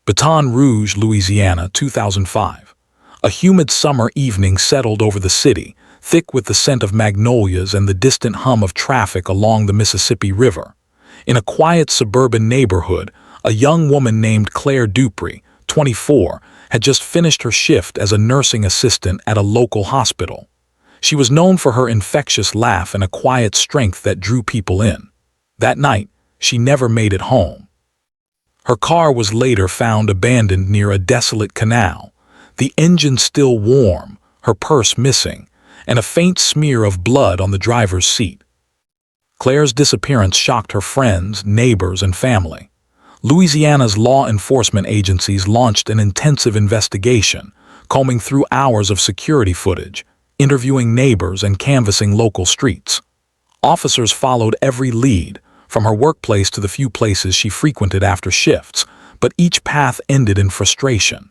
Baton Rouge, Louisiana, 2005. A humid summer evening settled over the city, thick with the scent of magnolias and the distant hum of traffic along the Mississippi River. In a quiet suburban neighborhood, a young woman named Claire Dupree, 24, had just finished her shift as a nursing assistant at a local hospital. She was known for her infectious laugh and a quiet strength that drew people in. That night, she never made it home. Her car was later found abandoned near a desolate canal, the engine still warm, her purse missing, and a faint smear of blood on the driver's seat. Claire's disappearance shocked her friends, neighbors, and family. Louisiana's law enforcement agencies launched an intensive investigation, combing through hours of security footage, interviewing neighbors, and canvassing local streets. Officers followed every lead, from her workplace to the few places she frequented after shifts, but each path ended in frustration.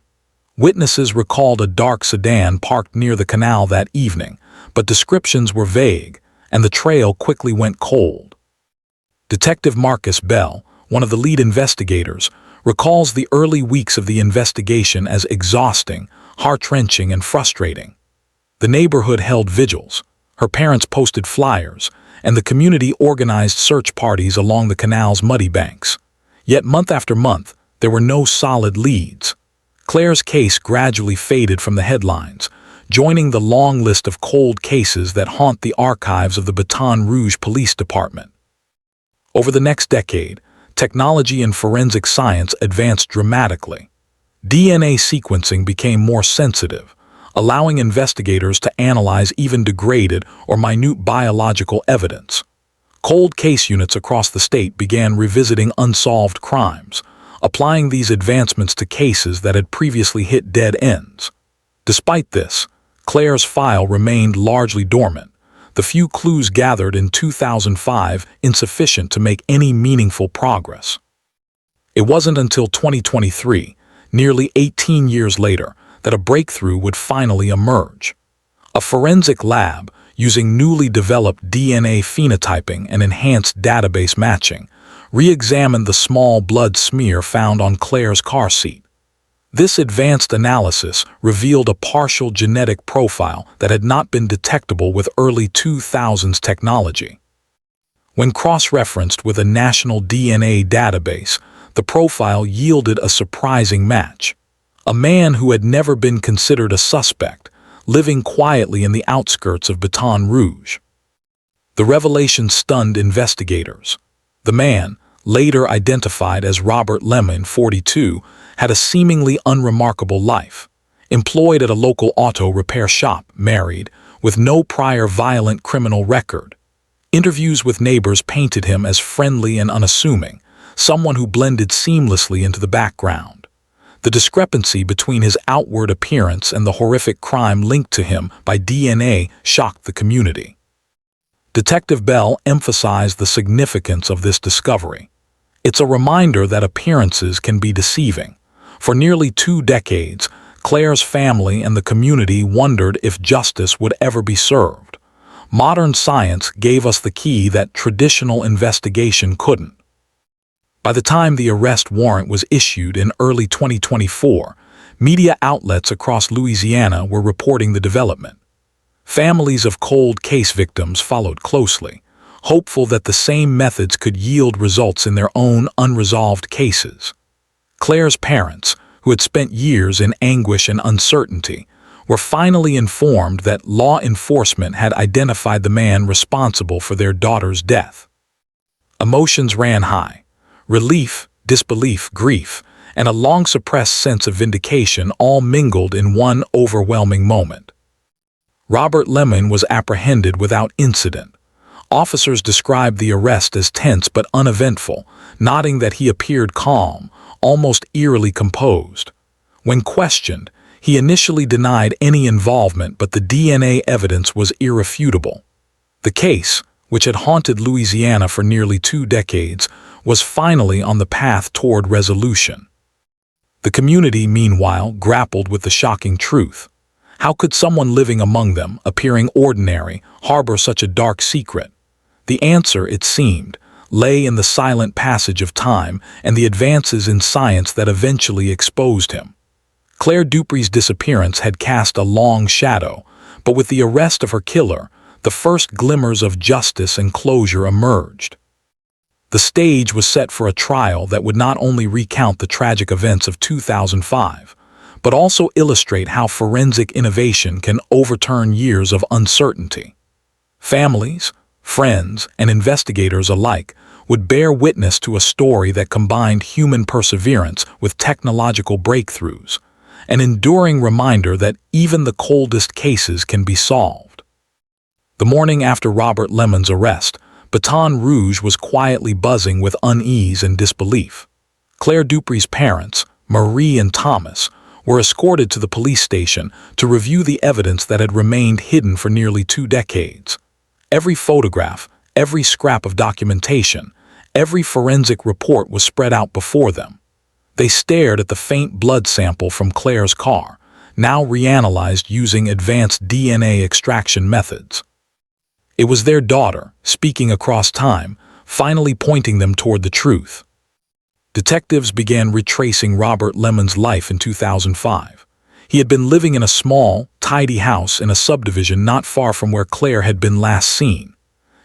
Witnesses recalled a dark sedan parked near the canal that evening, but descriptions were vague, and the trail quickly went cold. Detective Marcus Bell, one of the lead investigators, recalls the early weeks of the investigation as exhausting, heart-wrenching, and frustrating. The neighborhood held vigils, her parents posted flyers, and the community organized search parties along the canal's muddy banks. Yet month after month, there were no solid leads. Claire's case gradually faded from the headlines, joining the long list of cold cases that haunt the archives of the Baton Rouge Police Department. Over the next decade, technology and forensic science advanced dramatically. DNA sequencing became more sensitive, allowing investigators to analyze even degraded or minute biological evidence. Cold case units across the state began revisiting unsolved crimes, applying these advancements to cases that had previously hit dead ends. Despite this, Claire's file remained largely dormant, the few clues gathered in 2005 insufficient to make any meaningful progress. It wasn't until 2023, nearly 18 years later, that a breakthrough would finally emerge. A forensic lab, using newly developed DNA phenotyping and enhanced database matching, re-examined the small blood smear found on Claire's car seat. This advanced analysis revealed a partial genetic profile that had not been detectable with early 2000s technology. When cross-referenced with a national DNA database, the profile yielded a surprising match. A man who had never been considered a suspect, living quietly in the outskirts of Baton Rouge. The revelation stunned investigators. The man, later identified as Robert Lemon, 42, had a seemingly unremarkable life. Employed at a local auto repair shop, married, with no prior violent criminal record. Interviews with neighbors painted him as friendly and unassuming, someone who blended seamlessly into the background. The discrepancy between his outward appearance and the horrific crime linked to him by DNA shocked the community. Detective Bell emphasized the significance of this discovery. It's a reminder that appearances can be deceiving. For nearly 2 decades, Claire's family and the community wondered if justice would ever be served. Modern science gave us the key that traditional investigation couldn't. By the time the arrest warrant was issued in early 2024, media outlets across Louisiana were reporting the development. Families of cold case victims followed closely, hopeful that the same methods could yield results in their own unresolved cases. Claire's parents, who had spent years in anguish and uncertainty, were finally informed that law enforcement had identified the man responsible for their daughter's death. Emotions ran high. Relief, disbelief, grief, and a long-suppressed sense of vindication all mingled in one overwhelming moment. Robert Lemon was apprehended without incident. Officers described the arrest as tense but uneventful, noting that he appeared calm, almost eerily composed. When questioned, he initially denied any involvement, but the DNA evidence was irrefutable. The case, which had haunted Louisiana for nearly 2 decades, was finally on the path toward resolution. The community, meanwhile, grappled with the shocking truth. How could someone living among them, appearing ordinary, harbor such a dark secret? The answer, it seemed, lay in the silent passage of time and the advances in science that eventually exposed him. Claire Duprey's disappearance had cast a long shadow, but with the arrest of her killer, the first glimmers of justice and closure emerged. The stage was set for a trial that would not only recount the tragic events of 2005, but also illustrate how forensic innovation can overturn years of uncertainty. Families, friends, and investigators alike would bear witness to a story that combined human perseverance with technological breakthroughs, an enduring reminder that even the coldest cases can be solved. The morning after Robert Lemon's arrest, Baton Rouge was quietly buzzing with unease and disbelief. Claire Duprey's parents, Marie and Thomas, were escorted to the police station to review the evidence that had remained hidden for nearly 2 decades. Every photograph, every scrap of documentation, every forensic report was spread out before them. They stared at the faint blood sample from Claire's car, now reanalyzed using advanced DNA extraction methods. It was their daughter, speaking across time, finally pointing them toward the truth. Detectives began retracing Robert Lemon's life in 2005. He had been living in a small, tidy house in a subdivision not far from where Claire had been last seen.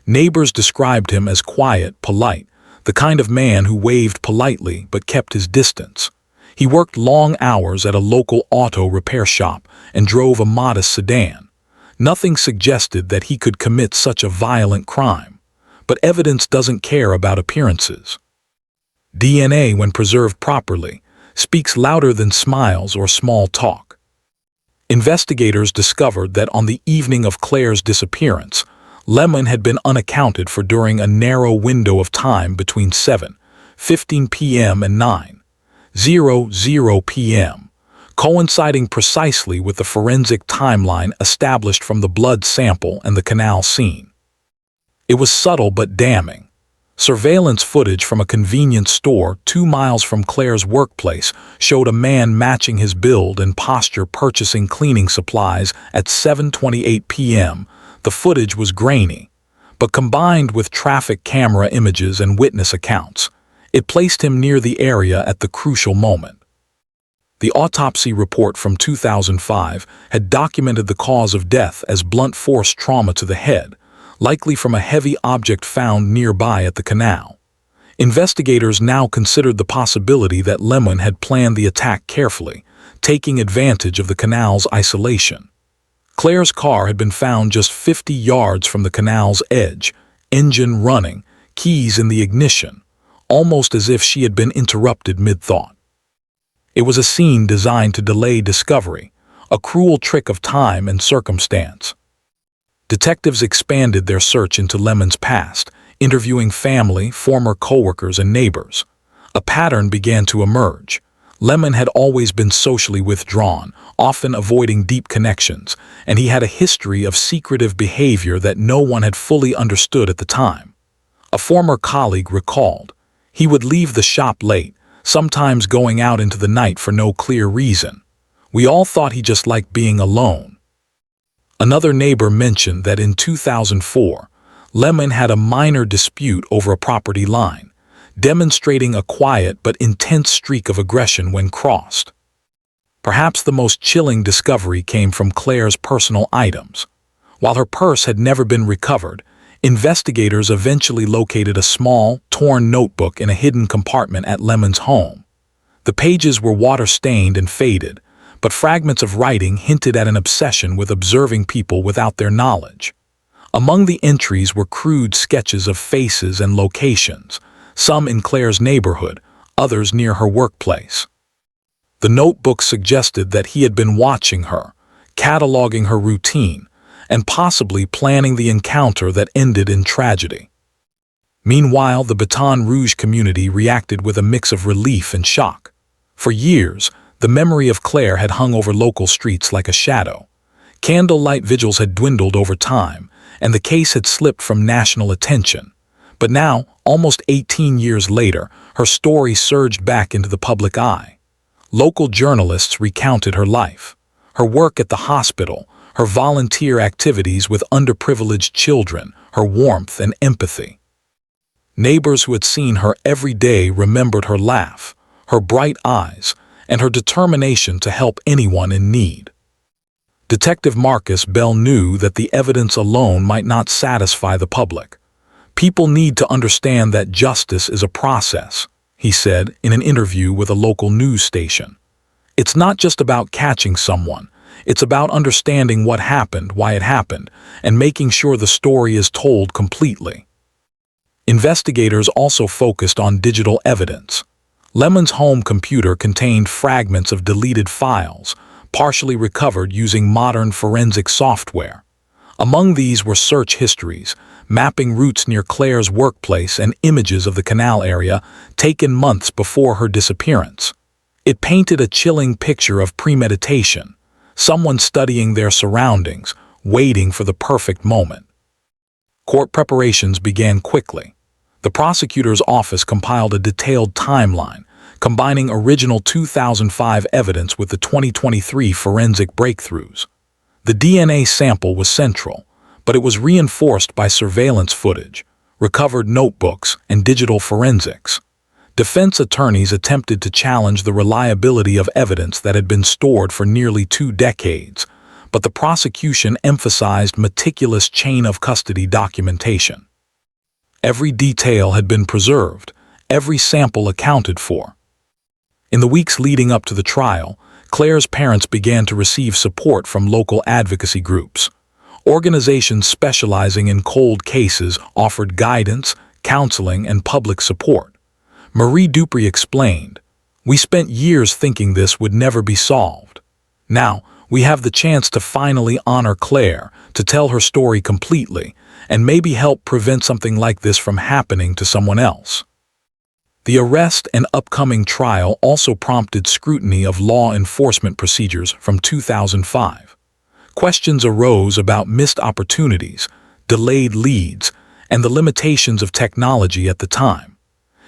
Neighbors described him as quiet, polite, the kind of man who waved politely but kept his distance. He worked long hours at a local auto repair shop and drove a modest sedan. Nothing suggested that he could commit such a violent crime, but evidence doesn't care about appearances. DNA, when preserved properly, speaks louder than smiles or small talk. Investigators discovered that on the evening of Claire's disappearance, Lemon had been unaccounted for during a narrow window of time between 7:15 p.m. and 9:00 p.m., coinciding precisely with the forensic timeline established from the blood sample and the canal scene. It was subtle but damning. Surveillance footage from a convenience store 2 miles from Claire's workplace showed a man matching his build and posture purchasing cleaning supplies at 7:28 p.m. The footage was grainy, but combined with traffic camera images and witness accounts, it placed him near the area at the crucial moment. The autopsy report from 2005 had documented the cause of death as blunt force trauma to the head, likely from a heavy object found nearby at the canal. Investigators now considered the possibility that Lemon had planned the attack carefully, taking advantage of the canal's isolation. Claire's car had been found just 50 yards from the canal's edge, engine running, keys in the ignition, almost as if she had been interrupted mid-thought. It was a scene designed to delay discovery, a cruel trick of time and circumstance. Detectives expanded their search into Lemon's past, interviewing family, former coworkers, and neighbors. A pattern began to emerge. Lemon had always been socially withdrawn, often avoiding deep connections, and he had a history of secretive behavior that no one had fully understood at the time. A former colleague recalled, he would leave the shop late, sometimes going out into the night for no clear reason. We all thought he just liked being alone. Another neighbor mentioned that in 2004, Lemon had a minor dispute over a property line, demonstrating a quiet but intense streak of aggression when crossed. Perhaps the most chilling discovery came from Claire's personal items. While her purse had never been recovered, investigators eventually located a small, torn notebook in a hidden compartment at Lemon's home. The pages were water-stained and faded, but fragments of writing hinted at an obsession with observing people without their knowledge. Among the entries were crude sketches of faces and locations, some in Claire's neighborhood, others near her workplace. The notebook suggested that he had been watching her, cataloging her routine, and possibly planning the encounter that ended in tragedy. Meanwhile, the Baton Rouge community reacted with a mix of relief and shock. For years, the memory of Claire had hung over local streets like a shadow. Candlelight vigils had dwindled over time, and the case had slipped from national attention. But now, almost 18 years later, her story surged back into the public eye. Local journalists recounted her life, her work at the hospital, her volunteer activities with underprivileged children, her warmth and empathy. Neighbors who had seen her every day remembered her laugh, her bright eyes, and her determination to help anyone in need. Detective Marcus Bell knew that the evidence alone might not satisfy the public. "People need to understand that justice is a process," he said in an interview with a local news station. "It's not just about catching someone. It's about understanding what happened, why it happened, and making sure the story is told completely." Investigators also focused on digital evidence. Lemon's home computer contained fragments of deleted files, partially recovered using modern forensic software. Among these were search histories, mapping routes near Claire's workplace, and images of the canal area taken months before her disappearance. It painted a chilling picture of premeditation, someone studying their surroundings, waiting for the perfect moment. Court preparations began quickly. The prosecutor's office compiled a detailed timeline, combining original 2005 evidence with the 2023 forensic breakthroughs. The DNA sample was central, but it was reinforced by surveillance footage, recovered notebooks, and digital forensics. Defense attorneys attempted to challenge the reliability of evidence that had been stored for nearly 2 decades, but the prosecution emphasized meticulous chain-of-custody documentation. Every detail had been preserved, every sample accounted for. In the weeks leading up to the trial, Claire's parents began to receive support from local advocacy groups. Organizations specializing in cold cases offered guidance, counseling, and public support. Marie Dupree explained, "We spent years thinking this would never be solved. Now, we have the chance to finally honor Claire, to tell her story completely, and maybe help prevent something like this from happening to someone else." The arrest and upcoming trial also prompted scrutiny of law enforcement procedures from 2005. Questions arose about missed opportunities, delayed leads, and the limitations of technology at the time.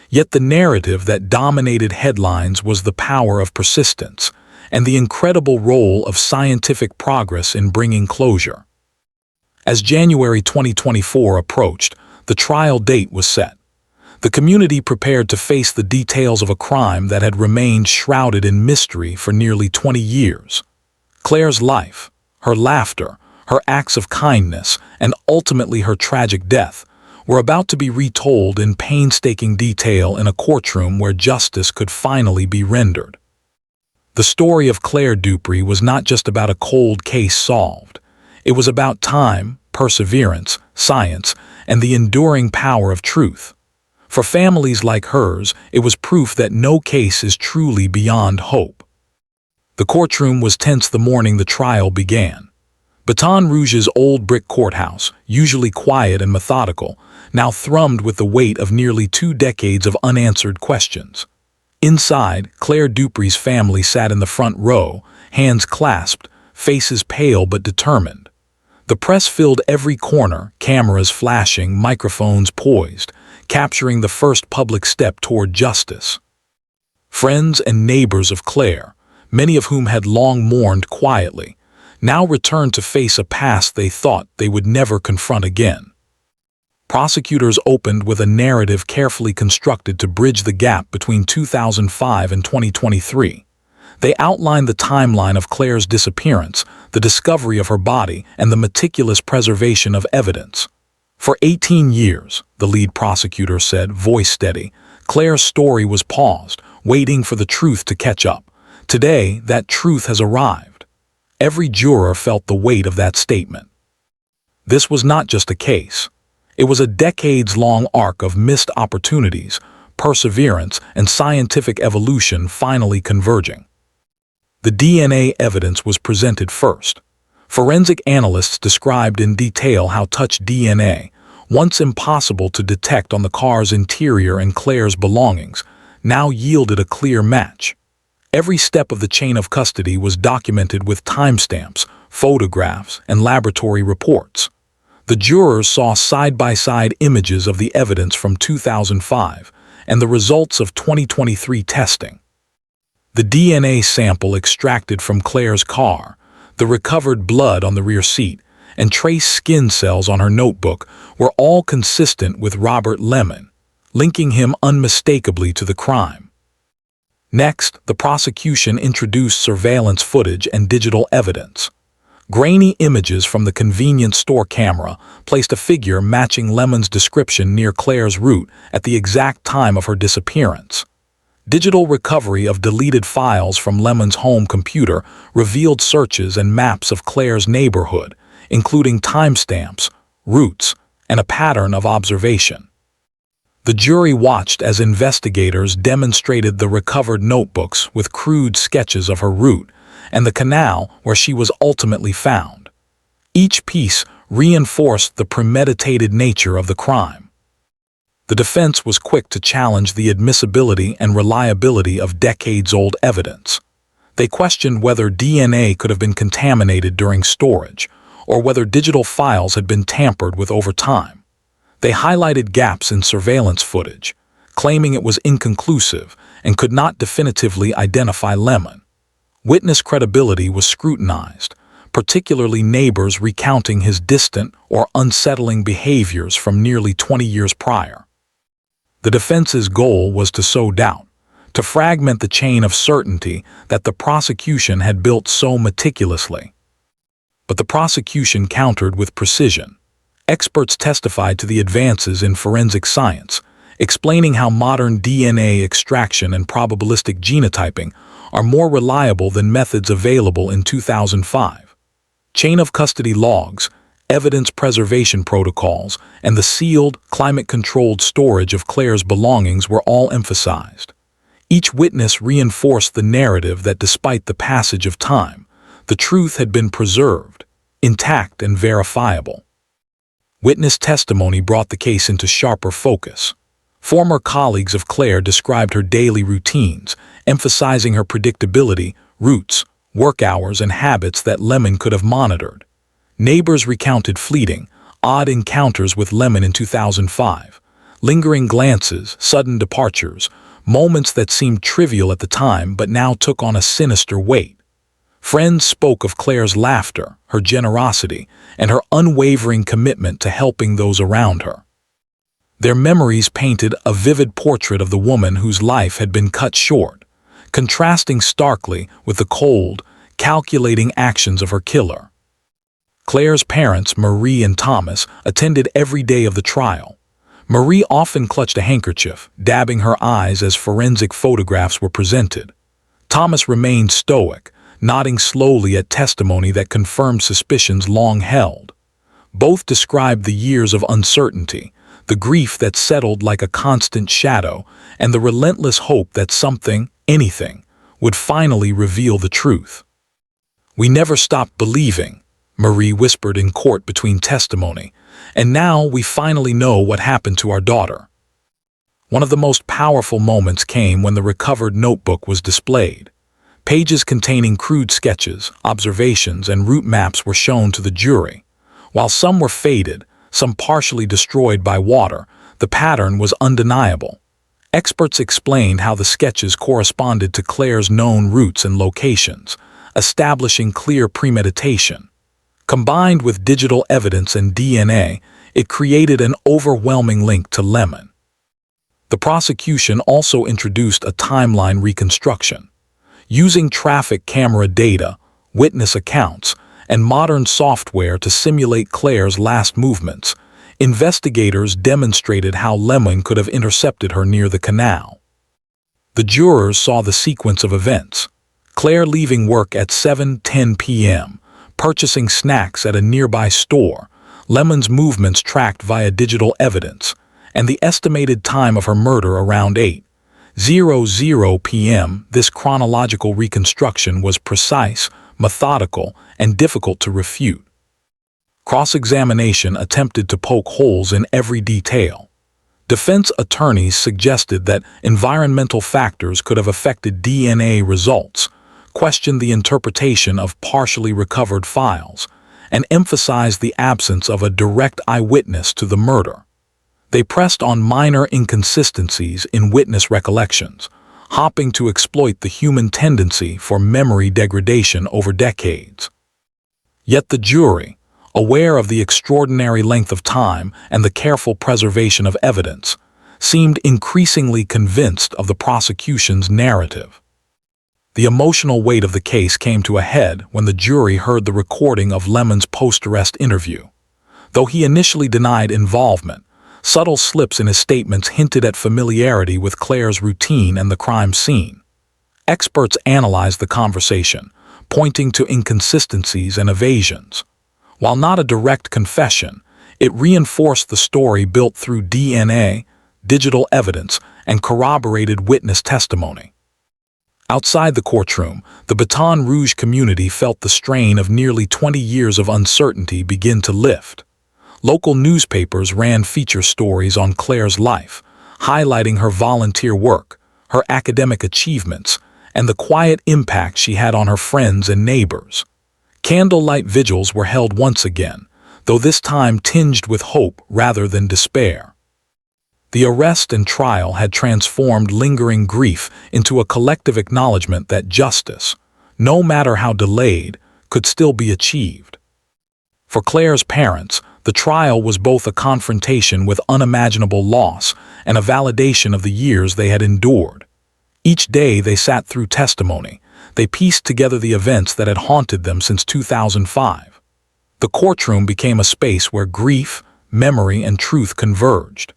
Yet the narrative that dominated headlines was the power of persistence and the incredible role of scientific progress in bringing closure. As January 2024 approached, the trial date was set. The community prepared to face the details of a crime that had remained shrouded in mystery for nearly 20 years. Claire's life, her laughter, her acts of kindness, and ultimately her tragic death were about to be retold in painstaking detail in a courtroom where justice could finally be rendered. The story of Claire Dupree was not just about a cold case solved. It was about time, perseverance, science, and the enduring power of truth. For families like hers, it was proof that no case is truly beyond hope. The courtroom was tense the morning the trial began. Baton Rouge's old brick courthouse, usually quiet and methodical, now thrummed with the weight of nearly 2 decades of unanswered questions. Inside, Claire Dupree's family sat in the front row, hands clasped, faces pale but determined. The press filled every corner, cameras flashing, microphones poised, capturing the first public step toward justice. Friends and neighbors of Claire, many of whom had long mourned quietly, now returned to face a past they thought they would never confront again. Prosecutors opened with a narrative carefully constructed to bridge the gap between 2005 and 2023. They outlined the timeline of Claire's disappearance, the discovery of her body, and the meticulous preservation of evidence. For 18 years, the lead prosecutor said, voice steady, Claire's story was paused, waiting for the truth to catch up. Today, that truth has arrived. Every juror felt the weight of that statement. This was not just a case. It was a decades-long arc of missed opportunities, perseverance, and scientific evolution finally converging. The DNA evidence was presented first. Forensic analysts described in detail how touch DNA, once impossible to detect on the car's interior and Claire's belongings, now yielded a clear match. Every step of the chain of custody was documented with timestamps, photographs, and laboratory reports. The jurors saw side-by-side images of the evidence from 2005 and the results of 2023 testing. The DNA sample extracted from Claire's car, the recovered blood on the rear seat, and trace skin cells on her notebook were all consistent with Robert Lemon, linking him unmistakably to the crime. Next, the prosecution introduced surveillance footage and digital evidence. Grainy images from the convenience store camera placed a figure matching Lemon's description near Claire's route at the exact time of her disappearance. Digital recovery of deleted files from Lemon's home computer revealed searches and maps of Claire's neighborhood, including timestamps, routes, and a pattern of observation. The jury watched as investigators demonstrated the recovered notebooks with crude sketches of her route and the canal where she was ultimately found. Each piece reinforced the premeditated nature of the crime. The defense was quick to challenge the admissibility and reliability of decades-old evidence. They questioned whether DNA could have been contaminated during storage, or whether digital files had been tampered with over time. They highlighted gaps in surveillance footage, claiming it was inconclusive and could not definitively identify Lemon. Witness credibility was scrutinized, particularly neighbors recounting his distant or unsettling behaviors from nearly 20 years prior. The defense's goal was to sow doubt, to fragment the chain of certainty that the prosecution had built so meticulously. But the prosecution countered with precision. Experts testified to the advances in forensic science, explaining how modern DNA extraction and probabilistic genotyping are more reliable than methods available in 2005. Chain of custody logs, evidence preservation protocols, and the sealed, climate-controlled storage of Claire's belongings were all emphasized. Each witness reinforced the narrative that despite the passage of time, the truth had been preserved, intact and verifiable. Witness testimony brought the case into sharper focus. Former colleagues of Claire described her daily routines, emphasizing her predictability, routes, work hours, and habits that Lemon could have monitored. Neighbors recounted fleeting, odd encounters with Lemon in 2005, lingering glances, sudden departures, moments that seemed trivial at the time but now took on a sinister weight. Friends spoke of Claire's laughter, her generosity, and her unwavering commitment to helping those around her. Their memories painted a vivid portrait of the woman whose life had been cut short, contrasting starkly with the cold, calculating actions of her killer. Claire's parents, Marie and Thomas, attended every day of the trial. Marie often clutched a handkerchief, dabbing her eyes as forensic photographs were presented. Thomas remained stoic, nodding slowly at testimony that confirmed suspicions long held. Both described the years of uncertainty, the grief that settled like a constant shadow, and the relentless hope that something, anything, would finally reveal the truth. "We never stopped believing," Marie whispered in court between testimony, "and now we finally know what happened to our daughter." One of the most powerful moments came when the recovered notebook was displayed. Pages containing crude sketches, observations, and route maps were shown to the jury. While some were faded, some partially destroyed by water, the pattern was undeniable. Experts explained how the sketches corresponded to Claire's known routes and locations, establishing clear premeditation. Combined with digital evidence and DNA, it created an overwhelming link to Lemon. The prosecution also introduced a timeline reconstruction. Using traffic camera data, witness accounts, and modern software to simulate Claire's last movements, investigators demonstrated how Lemon could have intercepted her near the canal. The jurors saw the sequence of events: Claire leaving work at 7:10 p.m., purchasing snacks at a nearby store, Lemon's movements tracked via digital evidence, and the estimated time of her murder around 8:00 p.m. This chronological reconstruction was precise, methodical, and difficult to refute. Cross-examination attempted to poke holes in every detail. Defense attorneys suggested that environmental factors could have affected DNA results, questioned the interpretation of partially recovered files, and emphasized the absence of a direct eyewitness to the murder. They pressed on minor inconsistencies in witness recollections, hoping to exploit the human tendency for memory degradation over decades. Yet the jury, aware of the extraordinary length of time and the careful preservation of evidence, seemed increasingly convinced of the prosecution's narrative. The emotional weight of the case came to a head when the jury heard the recording of Lemon's post-arrest interview. Though he initially denied involvement, subtle slips in his statements hinted at familiarity with Claire's routine and the crime scene. Experts analyzed the conversation, pointing to inconsistencies and evasions. While not a direct confession, it reinforced the story built through DNA, digital evidence, and corroborated witness testimony. Outside the courtroom, the Baton Rouge community felt the strain of nearly 20 years of uncertainty begin to lift. Local newspapers ran feature stories on Claire's life, highlighting her volunteer work, her academic achievements, and the quiet impact she had on her friends and neighbors. Candlelight vigils were held once again, though this time tinged with hope rather than despair. The arrest and trial had transformed lingering grief into a collective acknowledgement that justice, no matter how delayed, could still be achieved. For Claire's parents, the trial was both a confrontation with unimaginable loss and a validation of the years they had endured. Each day they sat through testimony, they pieced together the events that had haunted them since 2005. The courtroom became a space where grief, memory, and truth converged.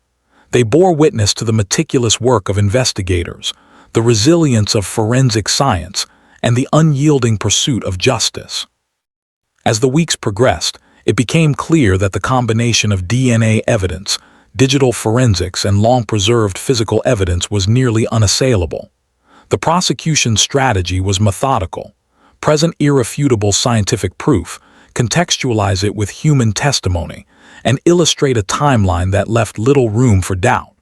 They bore witness to the meticulous work of investigators, the resilience of forensic science, and the unyielding pursuit of justice. As the weeks progressed, it became clear that the combination of DNA evidence, digital forensics, and long-preserved physical evidence was nearly unassailable. The prosecution's strategy was methodical: present irrefutable scientific proof, contextualize it with human testimony, and illustrate a timeline that left little room for doubt.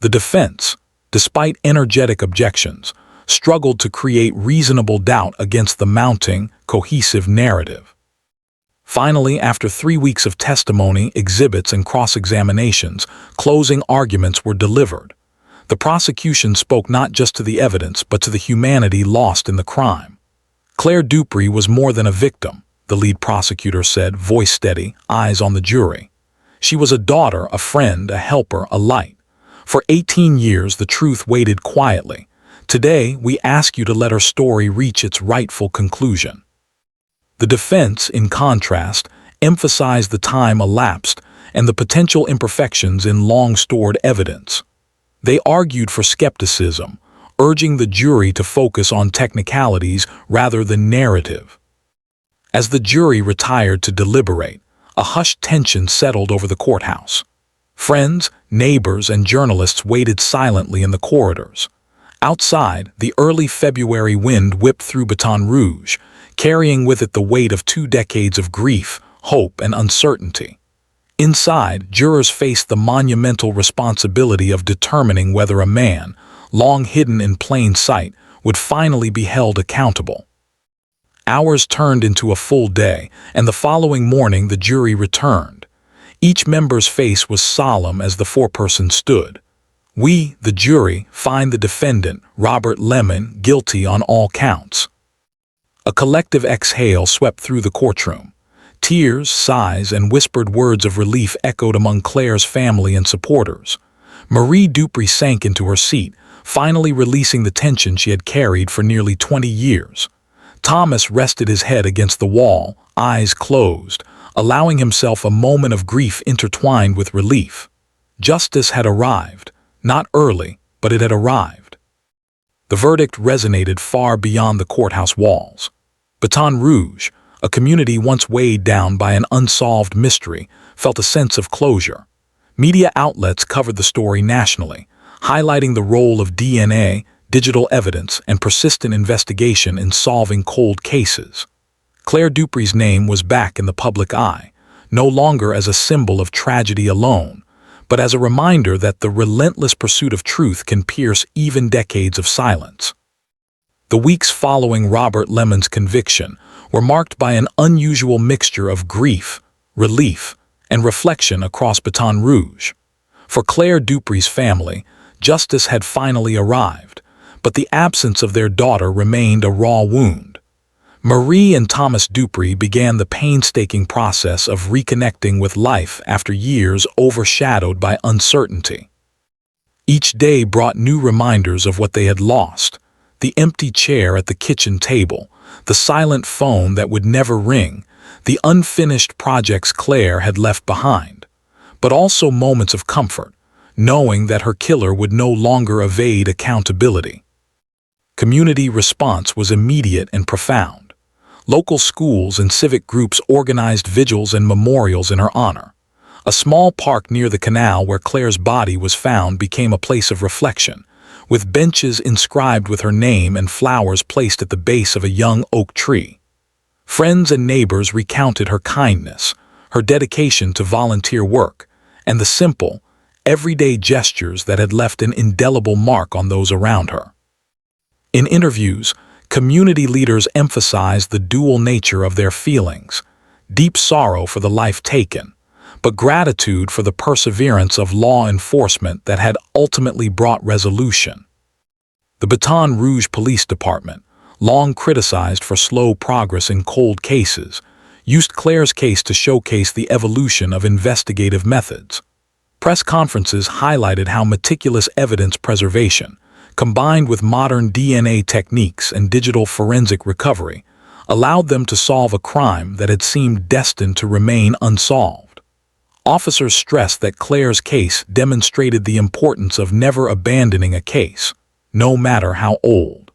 The defense, despite energetic objections, struggled to create reasonable doubt against the mounting, cohesive narrative. Finally, after 3 weeks of testimony, exhibits, and cross-examinations, closing arguments were delivered. The prosecution spoke not just to the evidence, but to the humanity lost in the crime. Claire Dupree was more than a victim, the lead prosecutor said, voice steady, eyes on the jury. She was a daughter, a friend, a helper, a light. For 18 years, the truth waited quietly. Today, we ask you to let her story reach its rightful conclusion. The defense, in contrast, emphasized the time elapsed and the potential imperfections in long-stored evidence. They argued for skepticism, urging the jury to focus on technicalities rather than narrative. As the jury retired to deliberate, a hushed tension settled over the courthouse. Friends, neighbors, and journalists waited silently in the corridors. Outside, the early February wind whipped through Baton Rouge, carrying with it the weight of 2 decades of grief, hope, and uncertainty. Inside, jurors faced the monumental responsibility of determining whether a man, long hidden in plain sight, would finally be held accountable. Hours turned into a full day, and the following morning the jury returned. Each member's face was solemn as the foreperson stood. We, the jury, find the defendant, Robert Lemon, guilty on all counts. A collective exhale swept through the courtroom. Tears, sighs, and whispered words of relief echoed among Claire's family and supporters. Marie Dupree sank into her seat, finally releasing the tension she had carried for nearly 20 years. Thomas rested his head against the wall, eyes closed, allowing himself a moment of grief intertwined with relief. Justice had arrived, not early, but it had arrived. The verdict resonated far beyond the courthouse walls. Baton Rouge, a community once weighed down by an unsolved mystery, felt a sense of closure. Media outlets covered the story nationally, highlighting the role of DNA, digital evidence, and persistent investigation in solving cold cases. Claire Dupree's name was back in the public eye, no longer as a symbol of tragedy alone, but as a reminder that the relentless pursuit of truth can pierce even decades of silence. The weeks following Robert Lemon's conviction were marked by an unusual mixture of grief, relief, and reflection across Baton Rouge. For Claire Dupree's family, justice had finally arrived, but the absence of their daughter remained a raw wound. Marie and Thomas Dupree began the painstaking process of reconnecting with life after years overshadowed by uncertainty. Each day brought new reminders of what they had lost: the empty chair at the kitchen table, the silent phone that would never ring, the unfinished projects Claire had left behind, but also moments of comfort, knowing that her killer would no longer evade accountability. Community response was immediate and profound. Local schools and civic groups organized vigils and memorials in her honor. A small park near the canal where Claire's body was found became a place of reflection, with benches inscribed with her name and flowers placed at the base of a young oak tree. Friends and neighbors recounted her kindness, her dedication to volunteer work, and the simple, everyday gestures that had left an indelible mark on those around her. In interviews, community leaders emphasized the dual nature of their feelings: deep sorrow for the life taken, but gratitude for the perseverance of law enforcement that had ultimately brought resolution. The Baton Rouge Police Department, long criticized for slow progress in cold cases, used Claire's case to showcase the evolution of investigative methods. Press conferences highlighted how meticulous evidence preservation, combined with modern DNA techniques and digital forensic recovery, allowed them to solve a crime that had seemed destined to remain unsolved. Officers stressed that Claire's case demonstrated the importance of never abandoning a case, no matter how old.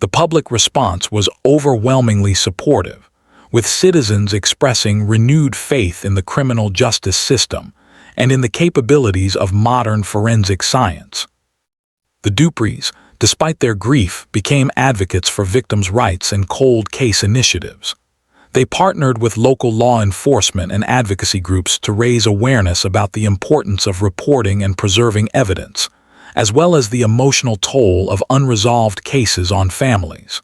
The public response was overwhelmingly supportive, with citizens expressing renewed faith in the criminal justice system and in the capabilities of modern forensic science. The Dupreys, despite their grief, became advocates for victims' rights and cold case initiatives. They partnered with local law enforcement and advocacy groups to raise awareness about the importance of reporting and preserving evidence, as well as the emotional toll of unresolved cases on families.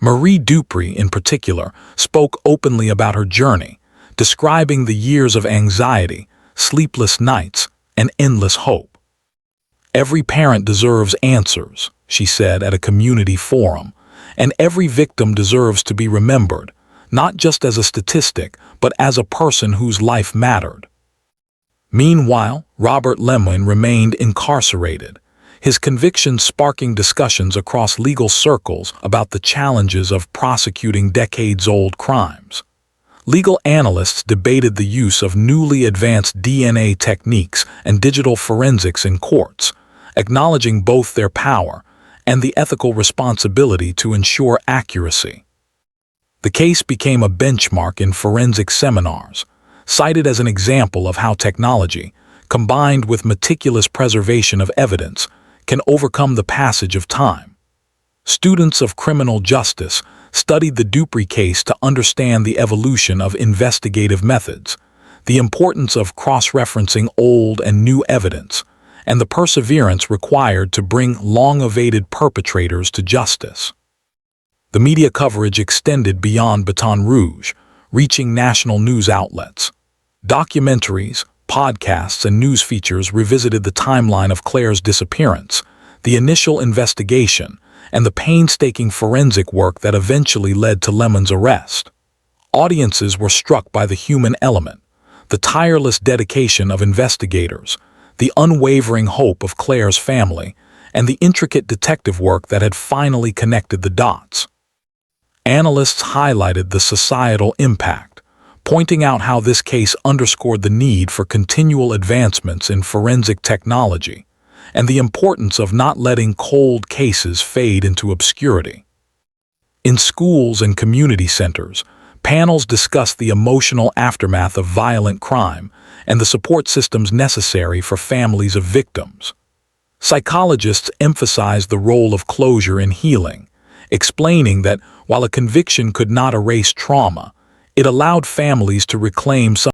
Marie Duprey, in particular, spoke openly about her journey, describing the years of anxiety, sleepless nights, and endless hope. "Every parent deserves answers," she said at a community forum, "and every victim deserves to be remembered, not just as a statistic, but as a person whose life mattered." Meanwhile, Robert Lemoine remained incarcerated, his conviction sparking discussions across legal circles about the challenges of prosecuting decades-old crimes. Legal analysts debated the use of newly advanced DNA techniques and digital forensics in courts, acknowledging both their power and the ethical responsibility to ensure accuracy. The case became a benchmark in forensic seminars, cited as an example of how technology, combined with meticulous preservation of evidence, can overcome the passage of time. Students of criminal justice studied the Duprey case to understand the evolution of investigative methods, the importance of cross-referencing old and new evidence, and the perseverance required to bring long-awaited perpetrators to justice. The media coverage extended beyond Baton Rouge, reaching national news outlets. Documentaries, podcasts, and news features revisited the timeline of Claire's disappearance, the initial investigation, and the painstaking forensic work that eventually led to Lemoine's arrest. Audiences were struck by the human element, the tireless dedication of investigators, the unwavering hope of Claire's family, and the intricate detective work that had finally connected the dots. Analysts highlighted the societal impact, pointing out how this case underscored the need for continual advancements in forensic technology and the importance of not letting cold cases fade into obscurity. In schools and community centers, panels discussed the emotional aftermath of violent crime and the support systems necessary for families of victims. Psychologists emphasized the role of closure in healing, explaining that while a conviction could not erase trauma, it allowed families to reclaim some